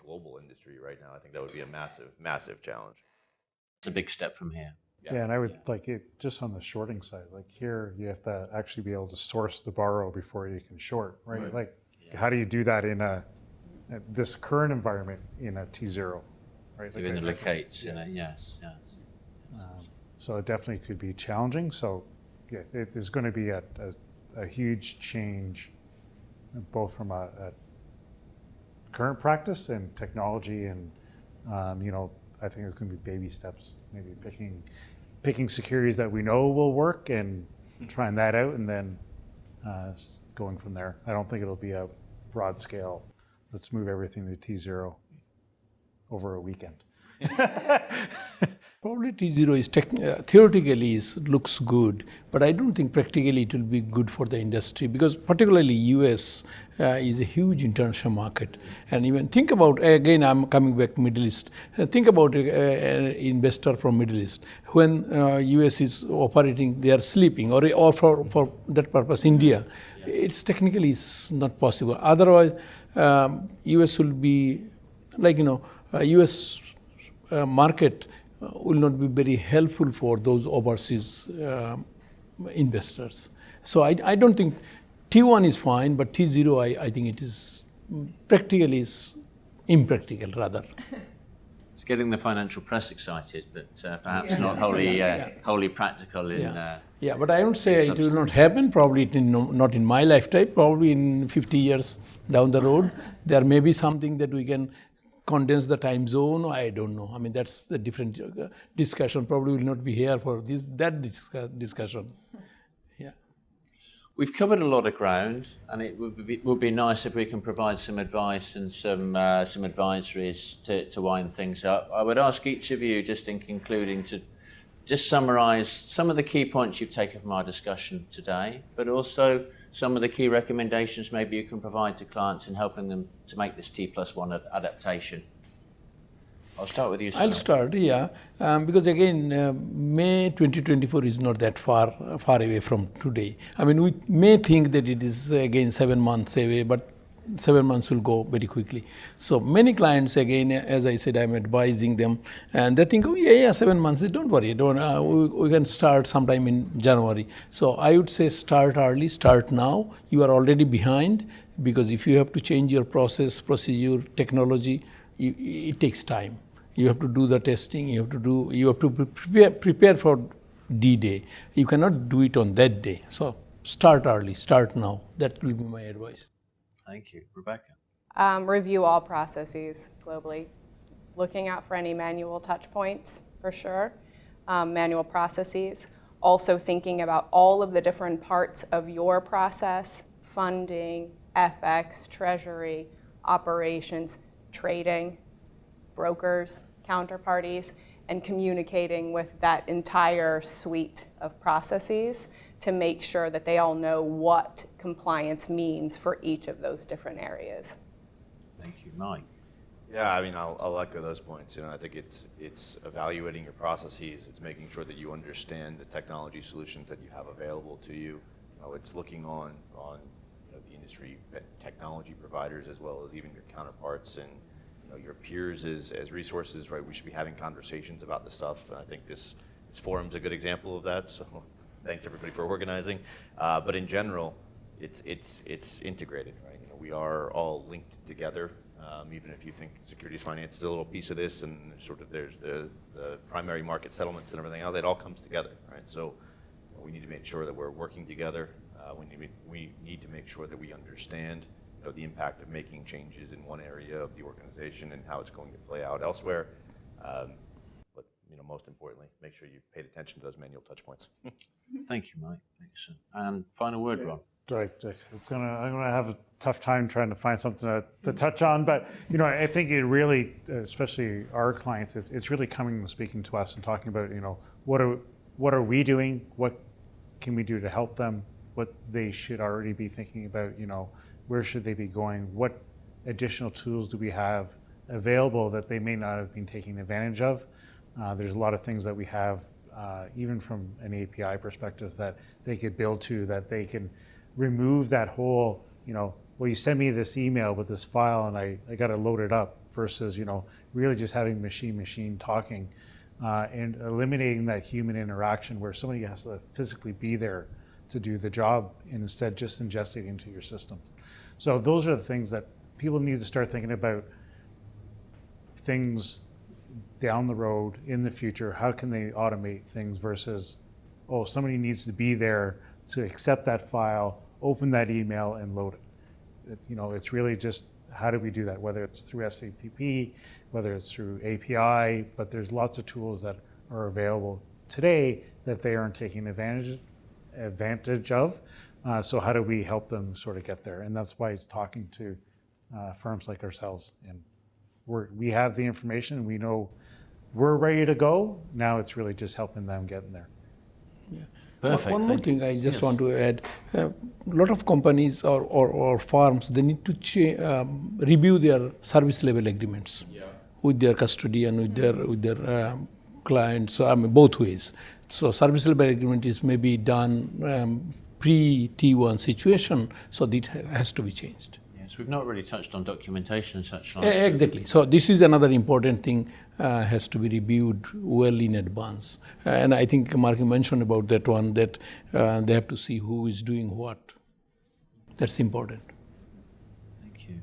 global industry right now. I think that would be a massive challenge. It's a big step from here. Yeah, and I would like it just on the shorting side. Like here, you have to actually be able to source the borrow before you can short, right? Like, how do you do that in this current environment in a T0, right? Doing the locates, yes. So it definitely could be challenging. So yeah, it is going to be a huge change, both from a current practice and technology, and I think it's going to be baby steps. Maybe picking securities that we know will work and trying that out, and then going from there. I don't think it'll be a broad scale. Let's move everything to T0 over a weekend. Probably T0 is theoretically looks good, but I don't think practically it will be good for the industry, because particularly US is a huge international market. And even think about, again, I'm coming back to Middle East. Think about an investor from Middle East. When US is operating, they are sleeping, or for that purpose, India. It's technically is not possible. Otherwise, US will be like, US market will not be very helpful for those overseas investors. So I don't think T1 is fine, but T0 I think it is practically is impractical rather. It's getting the financial press excited, but perhaps not wholly practical in. Yeah, but I would say it will not happen. Probably not in my lifetime. Probably in 50 years down the road, there may be something that we can condense the time zone. I don't know. I mean, that's the different discussion. Probably will not be here for that discussion. Yeah. We've covered a lot of ground, and it would be nice if we can provide some advice and some advisories to wind things up. I would ask each of you, just in concluding, to just summarise some of the key points you've taken from our discussion today, but also some of the key recommendations maybe you can provide to clients in helping them to make this T+1 adaptation. I'll start with you, sir. I'll start, yeah, because again, May 2024 is not that far away from today. I mean, we may think that it is again 7 months away, but 7 months will go very quickly. So many clients, again, as I said, I'm advising them, and they think, oh yeah, 7 months. Don't worry, we can start sometime in January. So I would say start early, start now. You are already behind, because if you have to change your process, procedure, technology, it takes time. You have to do the testing. You have to prepare for D-Day. You cannot do it on that day. So start early, start now. That will be my advice. Thank you. Rebecca? Review all processes globally. Looking out for any manual touch points, for sure. Manual processes. Also thinking about all of the different parts of your process, funding, FX, treasury, operations, trading, brokers, counterparties, and communicating with that entire suite of processes to make sure that they all know what compliance means for each of those different areas. Thank you. Mike? Yeah, I mean, I'll echo those points. I think it's evaluating your processes. It's making sure that you understand the technology solutions that you have available to you. It's looking on the industry technology providers, as well as even your counterparts and your peers as resources, right? We should be having conversations about this stuff. And I think this forum's a good example of that. So thanks everybody for organizing. But in general, it's integrated, right? We are all linked together. Even if you think securities finance is a little piece of this, and there's the primary market settlements and everything else, it all comes together, right? So we need to make sure that we're working together. We need to make sure that we understand the impact of making changes in one area of the organization and how it's going to play out elsewhere. But most importantly, make sure you paid attention to those manual touch points. Thank you, Mike. Excellent. And final word, Ron. Right. I'm gonna have a tough time trying to find something to touch on, but I think it really, especially our clients, it's really coming and speaking to us and talking about what are we doing, what can we do to help them, what they should already be thinking about, where should they be going, what additional tools do we have available that they may not have been taking advantage of. There's a lot of things that we have, even from an API perspective, that they could build to, that they can remove that whole, well, you send me this email with this file and I got to load it up, versus, really just having machine talking and eliminating that human interaction where somebody has to physically be there to do the job, and instead just ingesting into your systems. So those are the things that people need to start thinking about, things down the road in the future. How can they automate things versus, oh, somebody needs to be there to accept that file, open that email, and load it. It's really just, how do we do that? Whether it's through SATP, whether it's through API, but there's lots of tools that are available today that they aren't taking advantage of. So how do we help them sort of get there? And that's why it's talking to firms like ourselves. And we have the information, and we know we're ready to go. Now it's really just helping them get in there. Yeah. Perfect. One more thing I just want to add. A lot of companies or firms, they need to review their service level agreements with their custodian, with their clients, both ways. So service level agreement is maybe done pre-T1 situation, so that has to be changed. Yes, we've not really touched on documentation and such like. Exactly. So this is another important thing, has to be reviewed well in advance. And I think Mark mentioned about that one, that they have to see who is doing what. That's important. Thank you.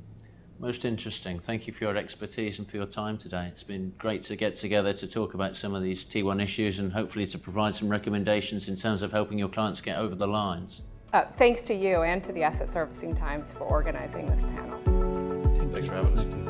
Most interesting. Thank you for your expertise and for your time today. It's been great to get together to talk about some of these T1 issues and hopefully to provide some recommendations in terms of helping your clients get over the lines. Thanks to you and to the Asset Servicing Times for organizing this panel. Thanks for having us.